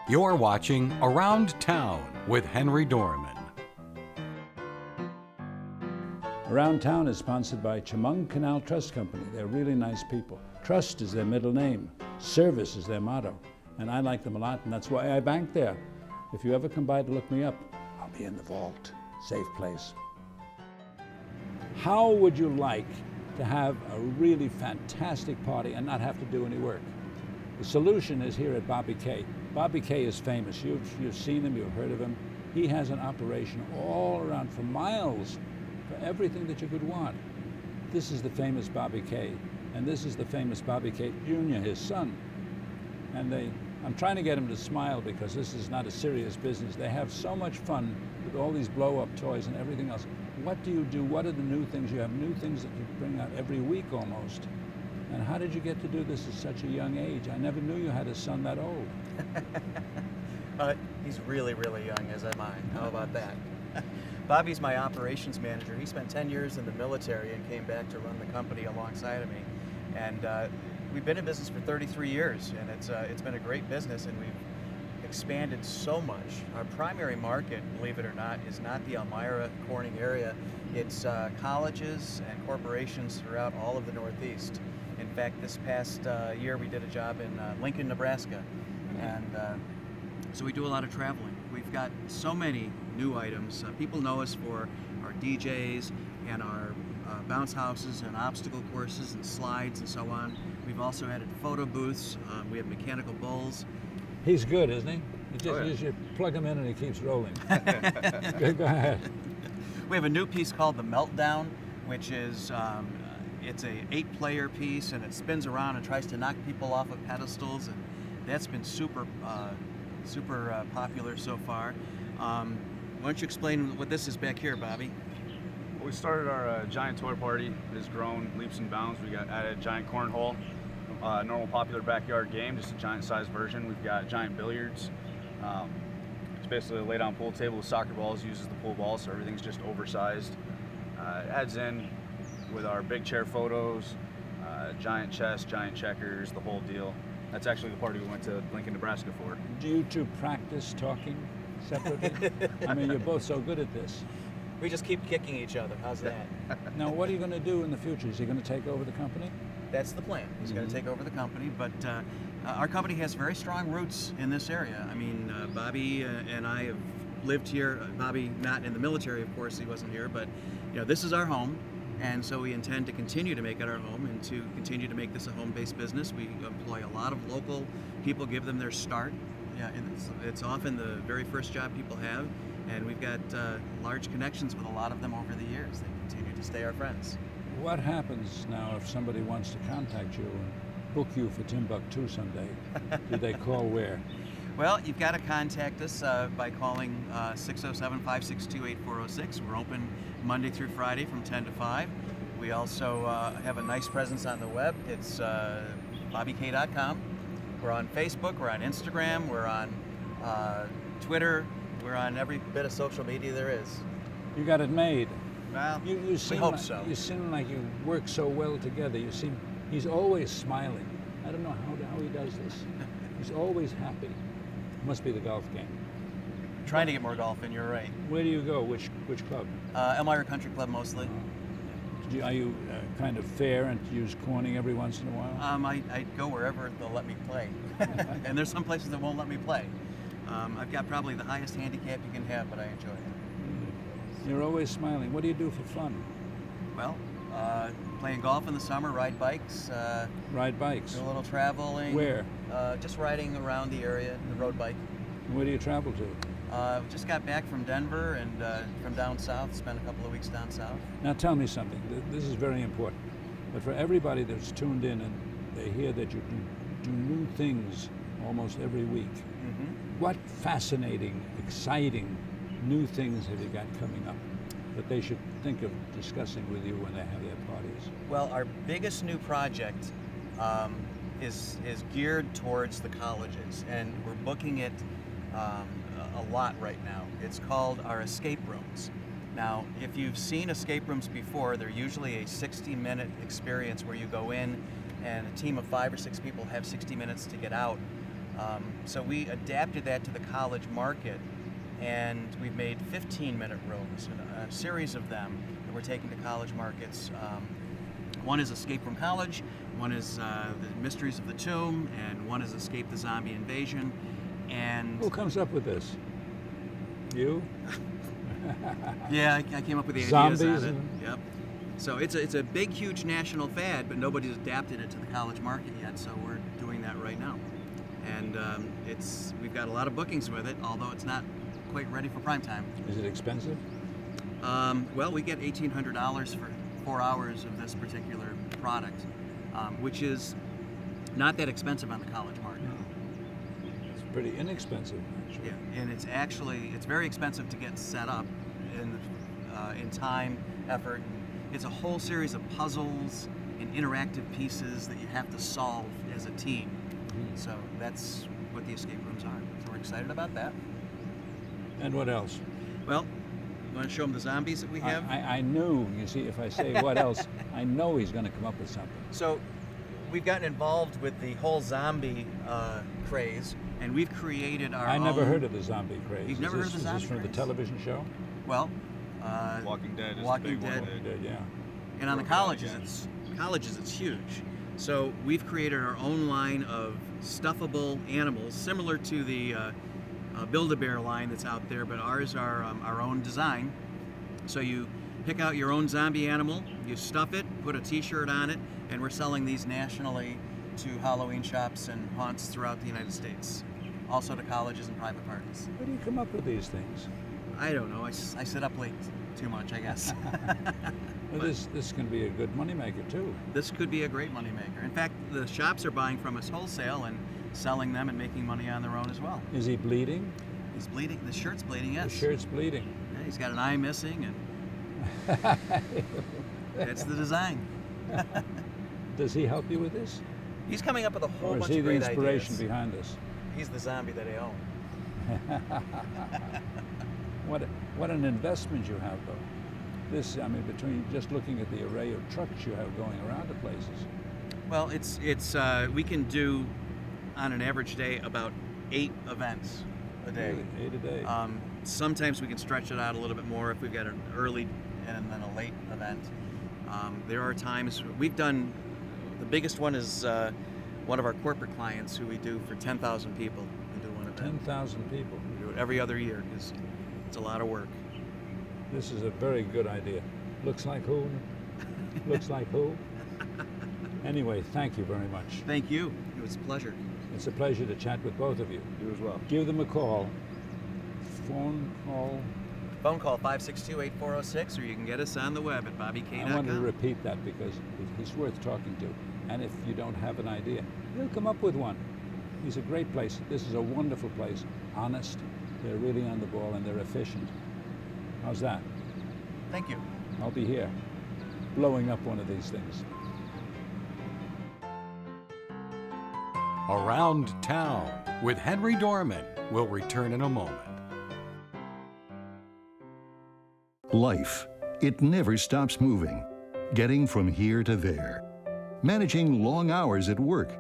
You're watching Around Town with Henry Dormann. Around Town is sponsored by Chemung Canal Trust Company. They're really nice people. Trust is their middle name. Service is their motto. And I like them a lot, and that's why I bank there. If you ever come by to look me up, I'll be in the vault. Safe place. How would you like to have a really fantastic party and not have to do any work? The solution is here at Bobby K. Bobby K is famous. You've seen him, you've heard of him. He has an operation all around for miles for everything that you could want. This is the famous Bobby K, and this is the famous Bobby K Jr., his son. And I'm trying to get him to smile because this is not a serious business. They have so much fun with all these blow-up toys and everything else. What do you do? What are the new things? You have new things that you bring out every week almost. And how did you get to do this at such a young age? I never knew you had a son that old. He's really, really young, as am I. How about that? Bobby's my operations manager. He spent 10 years in the military and came back to run the company alongside of me. And we've been in business for 33 years, and it's been a great business, and we've expanded so much. Our primary market, believe it or not, is not the Elmira, Corning area. It's colleges and corporations throughout all of the Northeast. In fact, this past year we did a job in Lincoln, Nebraska, and so we do a lot of traveling. We've got so many new items. People know us for our DJs and our bounce houses and obstacle courses and slides and so on. We've also added photo booths. We have mechanical bulls. He's good, isn't he? You just plug him in and he keeps rolling. Go ahead. We have a new piece called the Meltdown, which is it's a 8-player piece, and it spins around and tries to knock people off of pedestals, and that's been super popular so far. Why don't you explain what this is back here, Bobby? Well, we started our giant toy party. It has grown leaps and bounds. We got added giant cornhole, normal popular backyard game, just a giant size version. We've got giant billiards. It's basically a lay-down pool table with soccer balls, uses the pool ball, so everything's just oversized. It adds in with our big chair photos, giant chess, giant checkers, the whole deal. That's actually the party we went to Lincoln, Nebraska for. Do you two practice talking separately? I mean, you're both so good at this. We just keep kicking each other. How's that? Now, what are you going to do in the future? Is he going to take over the company? That's the plan. He's going to take over the company, but our company has very strong roots in this area. I mean, Bobby and I have lived here. Bobby, not in the military, of course, he wasn't here, but this is our home. And so we intend to continue to make it our home and to continue to make this a home-based business. We employ a lot of local people, give them their start. Yeah, it's often the very first job people have, and we've got large connections with a lot of them over the years. They continue to stay our friends. What happens now if somebody wants to contact you and book you for Timbuktu someday? Do they call where? Well, you've got to contact us by calling 607-562-8406. We're open Monday through Friday from 10 to 5. We also have a nice presence on the web. It's bobbyk.com. We're on Facebook, we're on Instagram, we're on Twitter, we're on every bit of social media there is. You got it made. Well, we hope so. You seem like you work so well together. He's always smiling. I don't know how he does this. He's always happy. Must be the golf game. Trying to get more golf in, you're right. Where do you go? Which club? Elmira Country Club mostly. Are you kind of fair and use Corning every once in a while? I go wherever they'll let me play. And there's some places that won't let me play. I've got probably the highest handicap you can have, but I enjoy it. You're always smiling. What do you do for fun? Well, playing golf in the summer, ride bikes. Ride bikes? Do a little traveling. Where? Just riding around the area, the road bike. Where do you travel to? Just got back from Denver and from down south, spent a couple of weeks down south. Now tell me something. This is very important. But for everybody that's tuned in and they hear that you do new things almost every week, what fascinating, exciting new things have you got coming up that they should think of discussing with you when they have their parties? Well, our biggest new project is geared towards the colleges, and we're booking it a lot right now. It's called our escape rooms. Now, if you've seen escape rooms before, they're usually a 60-minute experience where you go in and a team of 5 or 6 people have 60 minutes to get out. So we adapted that to the college market, and we've made 15-minute rooms, and a series of them that we're taking to college markets. One is Escape from College, one is The Mysteries of the Tomb, and one is Escape the Zombie Invasion. And Who comes up with this? You? yeah, I came up with the Zombies ideas on it. Yep. So it's a big, huge national fad, but nobody's adapted it to the college market yet. So we're doing that right now, and we've got a lot of bookings with it, although it's not quite ready for prime time. Is it expensive? Well, we get $1,800 for 4 hours of this particular product, which is not that expensive on the college market. It's pretty inexpensive, actually. Yeah, and it's very expensive to get set up in time, effort. It's a whole series of puzzles and interactive pieces that you have to solve as a team. So that's what the escape rooms are. So we're excited about that. And what else? Well, you want to show them the zombies that we have? I knew, you see, if I say what else, I know he's going to come up with something. So we've gotten involved with the whole zombie craze, and we've created our I own... never heard of the zombie craze. You've never heard of the zombie Is this from the craze? television show? Well, Walking Dead is Walking the big Dead. one. Yeah. And on the colleges, it's huge. So we've created our own line of stuffable animals, similar to the Build-A-Bear line that's out there, but ours are our own design. So you pick out your own zombie animal, you stuff it, put a t-shirt on it, and we're selling these nationally to Halloween shops and haunts throughout the United States. Also to colleges and private parties. How do you come up with these things? I don't know, I sit up late too much, I guess. Well, this can be a good moneymaker, too. This could be a great moneymaker. In fact, the shops are buying from us wholesale and selling them and making money on their own as well. Is he bleeding? He's bleeding. The shirt's bleeding, yes. The shirt's bleeding. Yeah, he's got an eye missing, and that's the design. Does he help you with this? He's coming up with a whole Or is bunch he of the great inspiration ideas. behind this? He's the zombie that I own. What an investment you have, though. This, I mean, between just looking at the array of trucks you have going around to places. Well, it's we can do on an average day about 8 events a day. Really? 8 a day. Sometimes we can stretch it out a little bit more if we've got an early and then a late event. There are times we've done. The biggest one is one of our corporate clients who we do for 10,000 people. We do one event. 10,000 people. We do it every other year because it's a lot of work. This is a very good idea. Looks like who? Looks like who? Anyway, thank you very much. Thank you. It was a pleasure. It's a pleasure to chat with both of you. You as well. Give them a call. Phone call. Phone call 562-8406, or you can get us on the web at bobbyk.com. I want to repeat that because he's worth talking to. And if you don't have an idea, he'll come up with one. He's a great place. This is a wonderful place. Honest. They're really on the ball and they're efficient. How's that? Thank you. I'll be here, blowing up one of these things. Around Town with Henry Dormann will return in a moment. Life, it never stops moving. Getting from here to there. Managing long hours at work.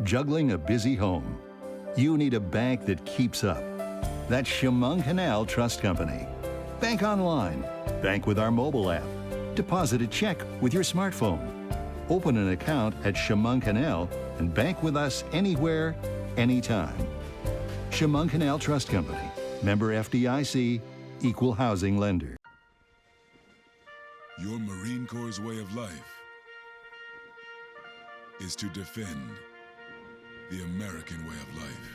Juggling a busy home. You need a bank that keeps up. That's Chemung Canal Trust Company. Bank online. Bank with our mobile app. Deposit a check with your smartphone. Open an account at Chemung Canal and bank with us anywhere, anytime. Chemung Canal Trust Company. Member FDIC. Equal housing lender. Your Marine Corps' way of life is to defend the American way of life.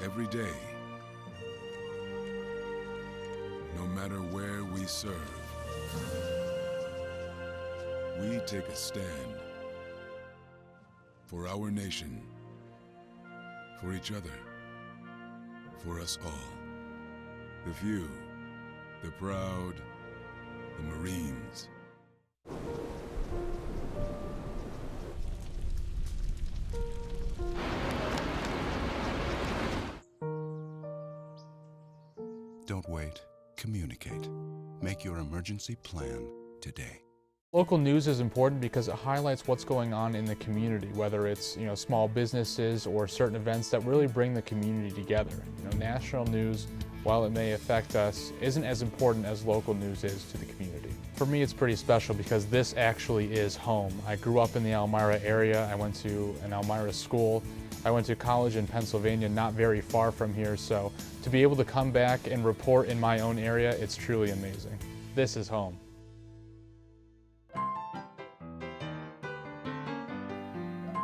Every day, no matter where we serve, we take a stand for our nation, for each other, for us all. The few, the proud, the Marines. Don't wait. Communicate. Make your emergency plan today. Local news is important because it highlights what's going on in the community, whether it's small businesses or certain events that really bring the community together. National news, while it may affect us, isn't as important as local news is to the community. For me, it's pretty special because this actually is home. I grew up in the Elmira area. I went to an Elmira school. I went to college in Pennsylvania, not very far from here, so to be able to come back and report in my own area, it's truly amazing. This is home.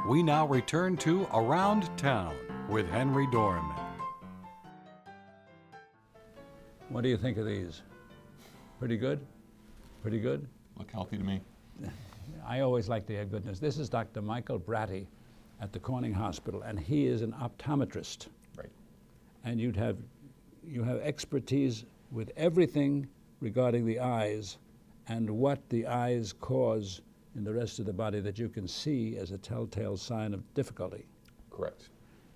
We now return to Around Town with Henry Dormann. What do you think of these? Pretty good? Pretty good? Look healthy to me. I always like to hear goodness. This is Dr. Michael Bratti at the Corning Hospital, and he is an optometrist. Right. And you have expertise with everything regarding the eyes and what the eyes cause in the rest of the body that you can see as a telltale sign of difficulty. Correct.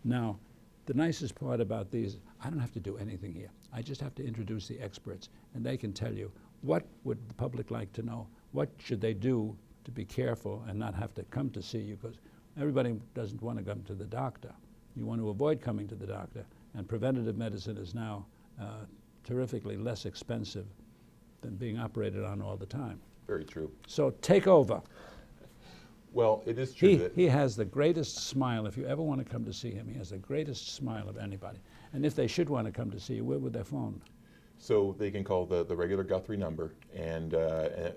Now, the nicest part about these, I don't have to do anything here. I just have to introduce the experts, and they can tell you what would the public like to know, what should they do to be careful and not have to come to see you, because everybody doesn't want to come to the doctor. You want to avoid coming to the doctor, and preventative medicine is now terrifically less expensive than being operated on all the time. Very true. So take over. Well, it is true that He has the greatest smile. If you ever want to come to see him, he has the greatest smile of anybody. And if they should want to come to see you, where would they phone? so they can call the regular Guthrie number and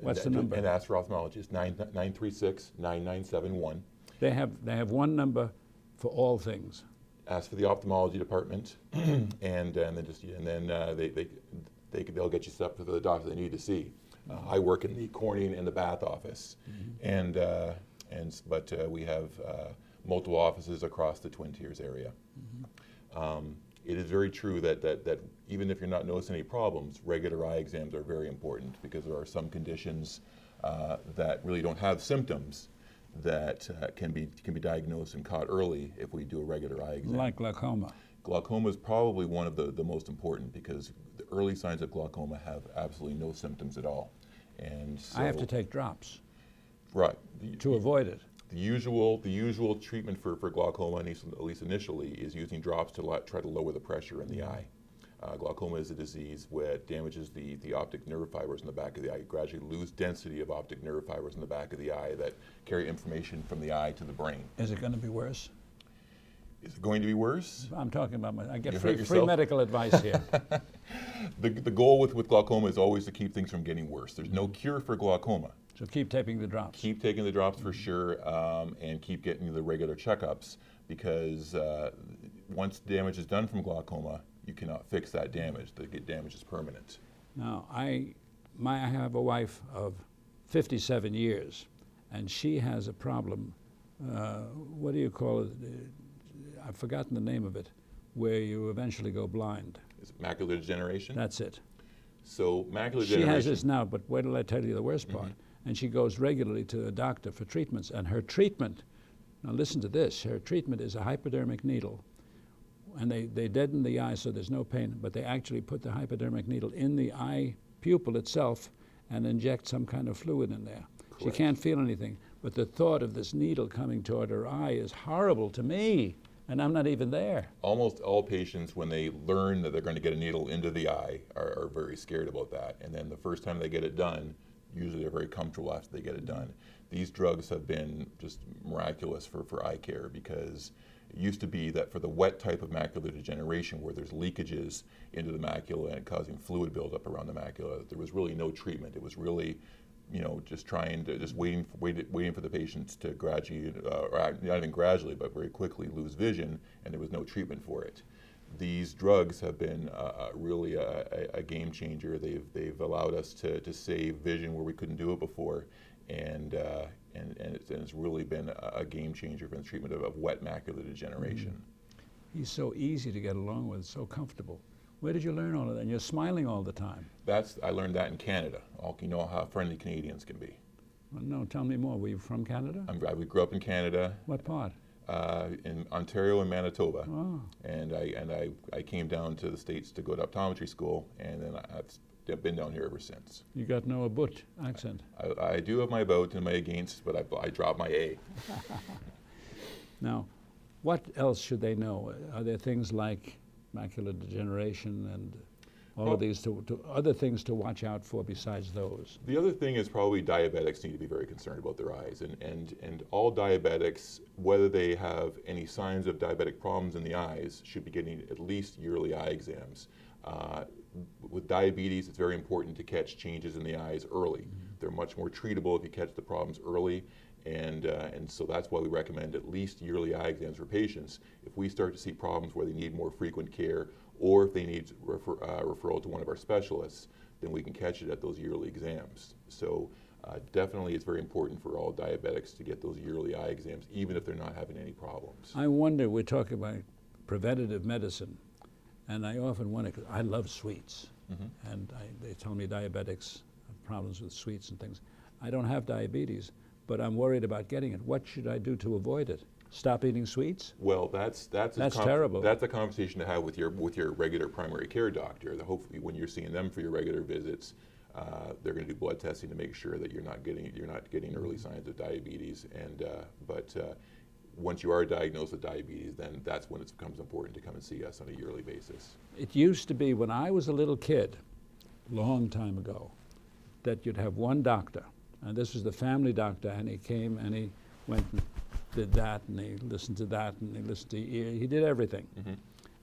What's the number? And ask for ophthalmologist 936-9971. They have one number for all things. Ask for the ophthalmology department, and then they'll get you set up for the doctor they need to see. I work in the cornea and the bath office, but we have multiple offices across the Twin Tiers area. It is very true that even if you're not noticing any problems, regular eye exams are very important because there are some conditions that really don't have symptoms that can be diagnosed and caught early if we do a regular eye exam. Like glaucoma. Glaucoma is probably one of the most important because the early signs of glaucoma have absolutely no symptoms at all. And so, I have to take drops right, to avoid it. The usual treatment for glaucoma, at least initially, is using drops to try to lower the pressure in the eye. Glaucoma is a disease where it damages the optic nerve fibers in the back of the eye. You gradually lose density of optic nerve fibers in the back of the eye that carry information from the eye to the brain. Is it going to be worse? Is it going to be worse? I'm talking about I get You free hurt yourself? medical advice here. The goal with glaucoma is always to keep things from getting worse. There's no cure for glaucoma. So keep taking the drops. Keep taking the drops for sure, and keep getting the regular checkups because once damage is done from glaucoma, you cannot fix that damage. The damage is permanent. Now, I have a wife of 57 years, and she has a problem. What do you call it? I've forgotten the name of it, where you eventually go blind. Is it macular degeneration? That's it. So macular She degeneration. has this now, but wait till I tell you the worst part. And she goes regularly to a doctor for treatments, and her treatment, now listen to this, her treatment is a hypodermic needle, and they deaden the eye so there's no pain, but they actually put the hypodermic needle in the eye pupil itself and inject some kind of fluid in there. Correct. She can't feel anything, but the thought of this needle coming toward her eye is horrible to me, and I'm not even there. Almost all patients, when they learn that they're going to get a needle into the eye, are very scared about that. And then the first time they get it done, usually they're very comfortable after they get it done. These drugs have been just miraculous for eye care because it used to be that for the wet type of macular degeneration where there's leakages into the macula and causing fluid buildup around the macula, there was really no treatment. It was really, just waiting for the patients to gradually, or not even gradually, but very quickly lose vision, and there was no treatment for it. These drugs have been really a game changer. They've allowed us to save vision where we couldn't do it before, and it's really been a game changer for the treatment of wet macular degeneration. He's so easy to get along with, so comfortable. Where did you learn all of that? And you're smiling all the time. I learned that in Canada. You know how friendly Canadians can be. Well, no, tell me more. Were you from Canada? We grew up in Canada. What part? In Ontario and Manitoba. Oh. And I came down to the States to go to optometry school, and then I've been down here ever since. You got no Abut accent? I do have my about and my against, but I dropped my A. Now, what else should they know? Are there things like macular degeneration and all of these other things to watch out for besides those? The other thing is probably diabetics need to be very concerned about their eyes, and all diabetics, whether they have any signs of diabetic problems in the eyes, should be getting at least yearly eye exams. With diabetes, it's very important to catch changes in the eyes early. Mm-hmm. They're much more treatable if you catch the problems early, and so that's why we recommend at least yearly eye exams for patients. If we start to see problems where they need more frequent care, or if they need referral to one of our specialists, then we can catch it at those yearly exams. So definitely it's very important for all diabetics to get those yearly eye exams, even if they're not having any problems. I wonder, we're talking about preventative medicine, and I often wonder, because I love sweets, mm-hmm. and they tell me diabetics have problems with sweets and things. I don't have diabetes, but I'm worried about getting it. What should I do to avoid it? Stop eating sweets? Well, that's terrible. That's a conversation to have with your regular primary care doctor. Hopefully, when you're seeing them for your regular visits, they're going to do blood testing to make sure that you're not getting early signs of diabetes. But once you are diagnosed with diabetes, then that's when it becomes important to come and see us on a yearly basis. It used to be when I was a little kid, long time ago, that you'd have one doctor, and this was the family doctor, and he came and he went and did that, and he listened to that, and he listened to ear. He did everything. Mm-hmm.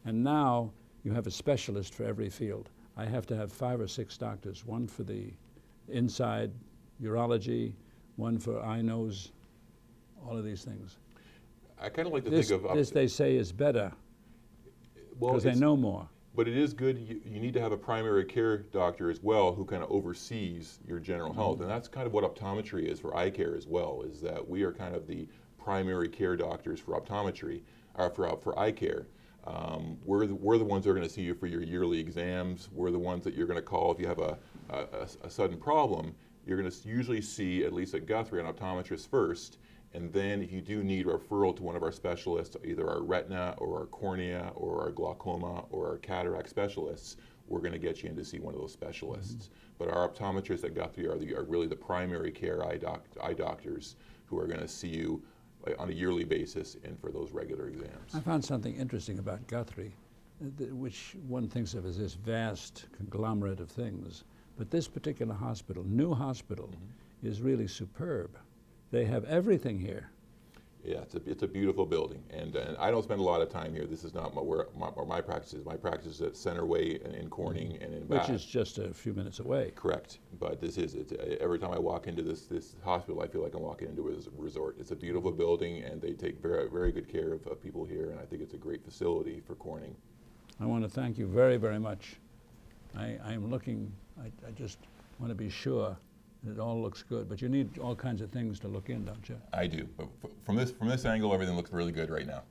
And now you have a specialist for every field. I have to have 5 or 6 doctors, one for the inside urology, one for eye, nose, all of these things. I kind of like to think of this they say is better because they know more. But it is good. You need to have a primary care doctor as well who kind of oversees your general health, and that's kind of what optometry is for eye care as well. Is that we are kind of the primary care doctors for optometry, for eye care. We're the ones that are going to see you for your yearly exams. We're the ones that you're going to call if you have a sudden problem. You're going to usually see, at least at Guthrie, an optometrist first. And then if you do need referral to one of our specialists, either our retina or our cornea or our glaucoma or our cataract specialists, we're going to get you in to see one of those specialists. Mm-hmm. But our optometrists at Guthrie are really the primary care eye doctors who are going to see you on a yearly basis and for those regular exams. I found something interesting about Guthrie, which one thinks of as this vast conglomerate of things. But this particular hospital, new hospital, mm-hmm. is really superb. They have everything here. Yeah, it's a beautiful building, and I don't spend a lot of time here. This is not where my practice is. My practice is at Centerway and in Corning and in Bath. Which is just a few minutes away. Correct, but every time I walk into this hospital, I feel like I'm walking into a resort. It's a beautiful building, and they take very, very good care of people here, and I think it's a great facility for Corning. I want to thank you very, very much. I'm looking, I just want to be sure it all looks good, but you need all kinds of things to look in, don't you? I do, but from this angle, everything looks really good right now.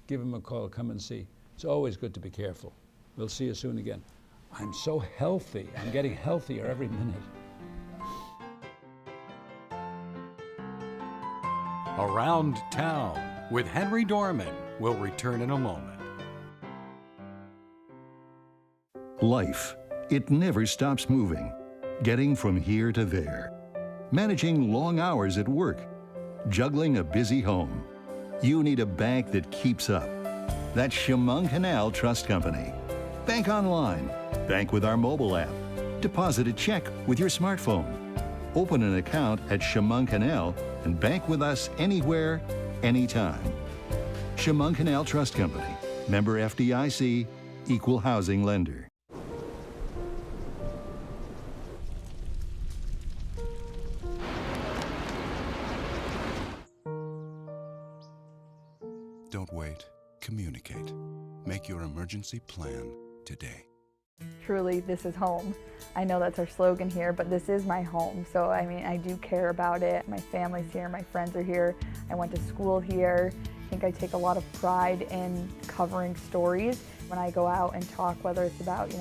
Give him a call, come and see. It's always good to be careful. We'll see you soon again. I'm so healthy. I'm getting healthier every minute. Around Town with Henry Dormann will return in a moment. Life, it never stops moving. Getting from here to there. Managing long hours at work. Juggling a busy home. You need a bank that keeps up. That's Chemung Canal Trust Company. Bank online. Bank with our mobile app. Deposit a check with your smartphone. Open an account at Chemung Canal and bank with us anywhere, anytime. Chemung Canal Trust Company. Member FDIC. Equal housing lender. Don't wait. Communicate. Make your emergency plan today. Truly, this is home. I know that's our slogan here, but this is my home. So, I mean, I do care about it. My family's here, my friends are here. I went to school here. I think I take a lot of pride in covering stories When I go out and talk, whether it's about,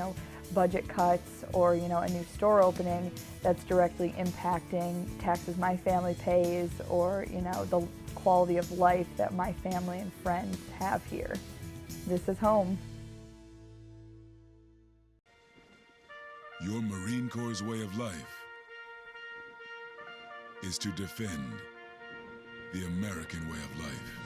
budget cuts or, a new store opening that's directly impacting taxes my family pays or, the quality of life that my family and friends have here. This is home. Your Marine Corps' way of life is to defend the American way of life.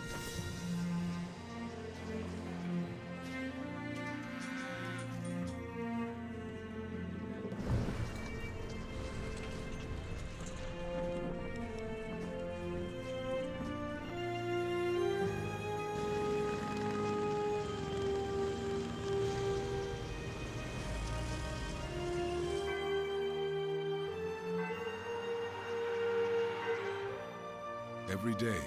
Every day,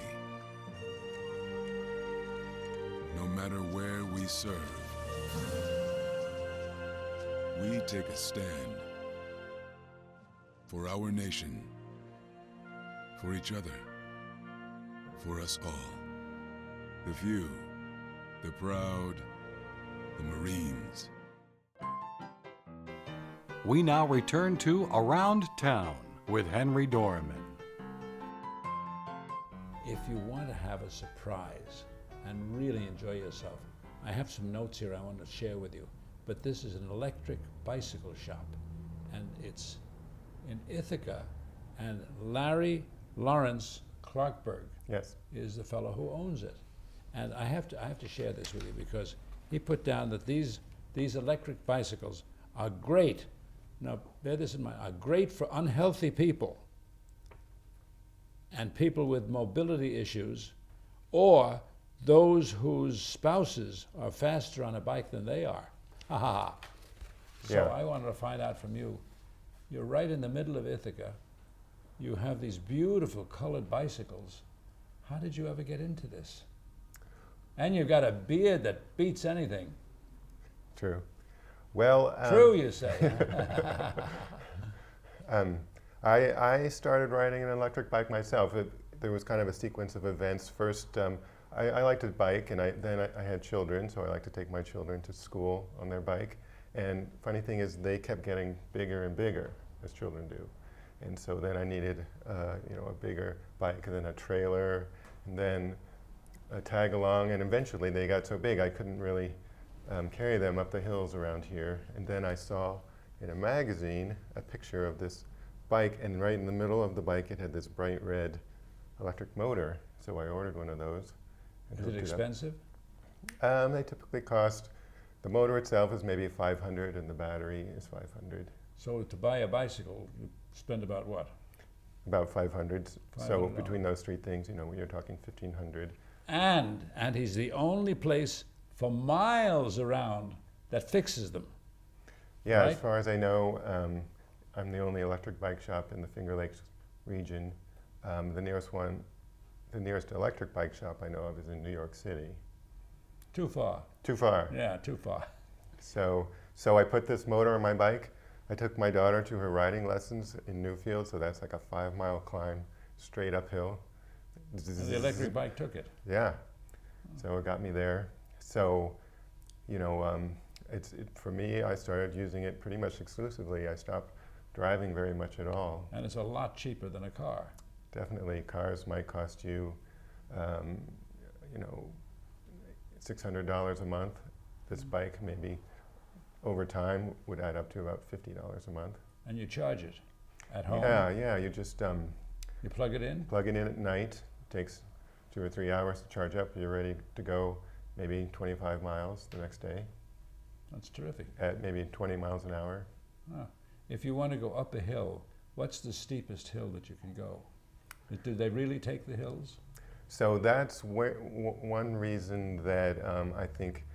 no matter where we serve, we take a stand for our nation, for each other, for us all. The few, the proud, the Marines. We now return to Around Town with Henry Dormann. If you want to have a surprise and really enjoy yourself, I have some notes here I want to share with you. But this is an electric bicycle shop, and it's in Ithaca, and Laurence Clarkberg is the fellow who owns it. And I have to share this with you because he put down that these electric bicycles are great. Now, bear this in mind, are great for unhealthy people and people with mobility issues, or those whose spouses are faster on a bike than they are. Ha ha ha. So I wanted to find out from you. You're right in the middle of Ithaca. You have these beautiful colored bicycles. How did you ever get into this? And you've got a beard that beats anything. True. Well, true, you say. I started riding an electric bike myself. There was kind of a sequence of events. First, I liked to bike, and then I had children, so I like to take my children to school on their bike. And funny thing is, they kept getting bigger and bigger, as children do. And so then I needed, a bigger bike, and then a trailer, and then a tag along. And eventually, they got so big I couldn't really carry them up the hills around here. And then I saw in a magazine a picture of this bike, and right in the middle of the bike it had this bright red electric motor. So I ordered one of those. Is it expensive? They typically cost, the motor itself is maybe $500 and the battery is $500. So to buy a bicycle, you spend about what? About $500. So between those three things, you're talking $1,500. And he's the only place for miles around that fixes them. Yeah, right? As far as I know, I'm the only electric bike shop in the Finger Lakes region. The nearest electric bike shop I know of is in New York City. Too far. Too far. Yeah, too far. So I put this motor on my bike. I took my daughter to her riding lessons in Newfield, so that's like a 5-mile climb straight uphill. And the electric bike took it. Yeah. So it got me there. So, for me, I started using it pretty much exclusively. I stopped driving very much at all. And it's a lot cheaper than a car. Definitely. Cars might cost you, $600 a month. This bike maybe over time would add up to about $50 a month. And you charge it at home? Yeah. You just you plug it in? Plug it in at night. It takes 2 or 3 hours to charge up. You're ready to go maybe 25 miles the next day. That's terrific. At maybe 20 miles an hour. Ah. If you want to go up a hill, what's the steepest hill that you can go? Do they really take the hills? So that's one reason that I think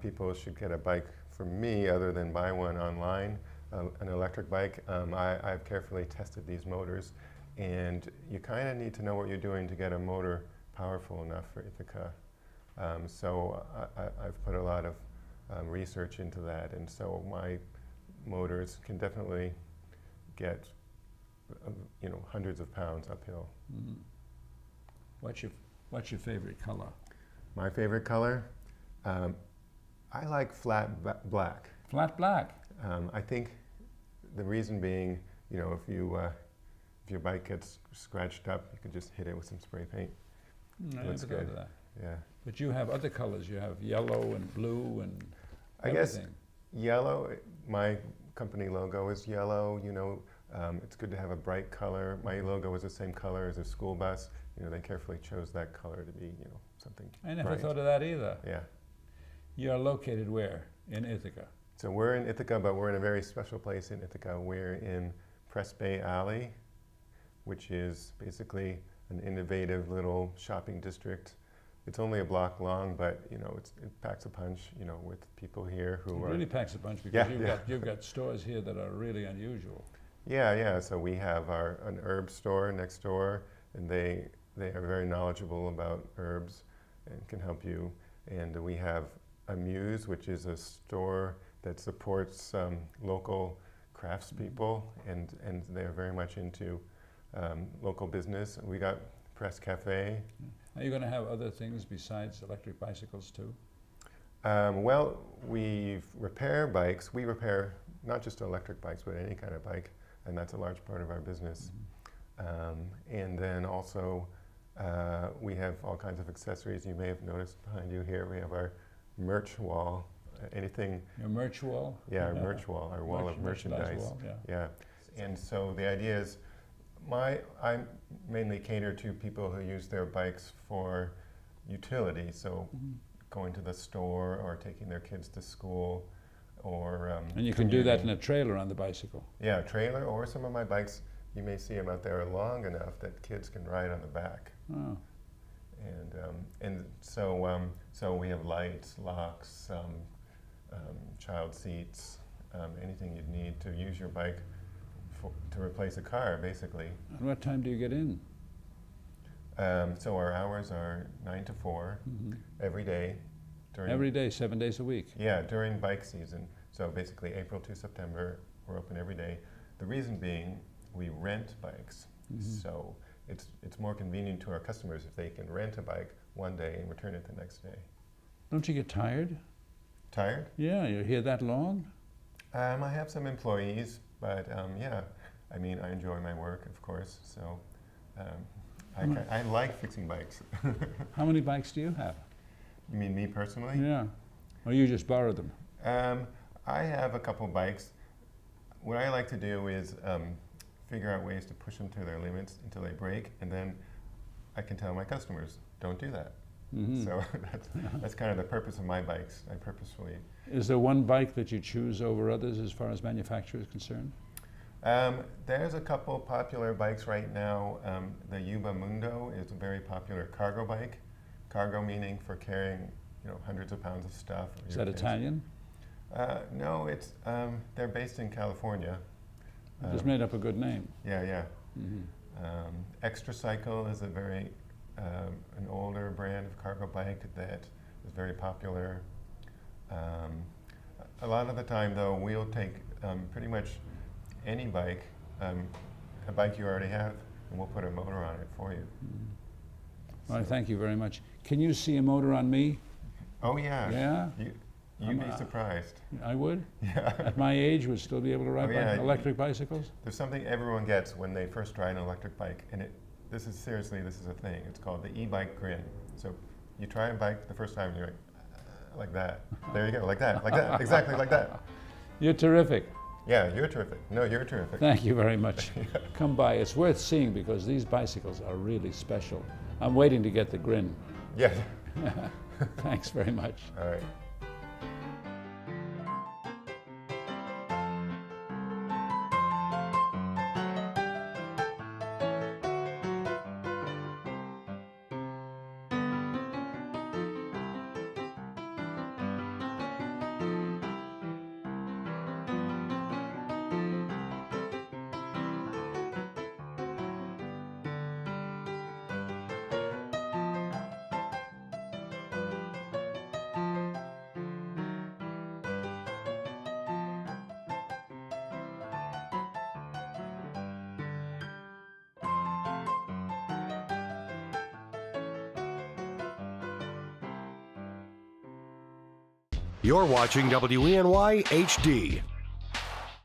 people should get a bike from me other than buy one online, an electric bike. I've carefully tested these motors, and you kind of need to know what you're doing to get a motor powerful enough for Ithaca. So I've put a lot of research into that, and so my motors can definitely get hundreds of pounds uphill. Mm-hmm. What's your favorite color? My favorite color? I like flat black. Flat black. I think the reason being, you know, if your bike gets scratched up, you can just hit it with some spray paint. I Looks never thought good. of that. Yeah. But you have other colors. You have yellow and blue and I guess everything. yellow, my company logo is yellow, you know. It's good to have a bright color. My logo is the same color as a school bus. You know, they carefully chose that color to be, you know, something I never bright. thought of that either. Yeah. You're located where? In Ithaca. So we're in Ithaca, but we're in a very special place in Ithaca. We're in Press Bay Alley, which is basically an innovative little shopping district. It's only a block long, but you know, it packs a punch, you know, with people here who It are... really packs a punch because Yeah, you've got stores here that are really unusual. Yeah. So we have an herb store next door, and they are very knowledgeable about herbs and can help you. And we have a Muse, which is a store that supports local craftspeople, and they're very much into local business. We got Press Cafe. Are you going to have other things besides electric bicycles too? Well, we repair bikes. We repair not just electric bikes, but any kind of bike, and that's a large part of our business. And then also, we have all kinds of accessories. You may have noticed behind you here, we have our merch wall. Anything. Your merch wall? Yeah, our merch wall, our wall of merchandise. Wall, yeah. And so the idea is, I mainly cater to people who use their bikes for utility, so going to the store or taking their kids to school, or and you can do that in a trailer on the bicycle. Yeah, a trailer, or some of my bikes, you may see them out there are long enough that kids can ride on the back. Oh. And so we have lights, locks, child seats, anything you'd need to use your bike to replace a car, basically. And what time do you get in? So our hours are 9 to 4 every day. Every day, 7 days a week? Yeah, during bike season. So basically April to September, we're open every day. The reason being, we rent bikes. So it's more convenient to our customers if they can rent a bike one day and return it the next day. Don't you get tired? Tired? Yeah, you're here that long? I have some employees, but yeah, I mean, I enjoy my work, of course, so I like fixing bikes. How many bikes do you have? You mean me personally? Yeah. Or you just borrow them? I have a couple bikes. What I like to do is figure out ways to push them to their limits until they break, and then I can tell my customers, don't do that. So that's kind of the purpose of my bikes. I purposefully... Is there one bike that you choose over others as far as manufacturer is concerned? There's a couple popular bikes right now. The Yuba Mundo is a very popular cargo bike. Cargo meaning for carrying, you know, hundreds of pounds of stuff. Is that Italian? No, it's they're based in California. Just made up a good name. Yeah. Extra Cycle is a very an older brand of cargo bike that is very popular. A lot of the time, though, we'll take pretty much any bike, a bike you already have, and we'll put a motor on it for you. Well, thank you very much. Can you see a motor on me? Oh yeah. Yeah? You'd be surprised. I would? Yeah. At my age, would still be able to ride electric bicycles? There's something everyone gets when they first ride an electric bike, and this is a thing. It's called the e-bike grin. So you try a bike the first time, and you're like that. There you go, like that, exactly like that. You're terrific. Yeah, you're terrific. No, you're terrific. Thank you very much. Come by. It's worth seeing because these bicycles are really special. I'm waiting to get the grin. Yeah. Thanks very much. All right. You're watching WENY HD.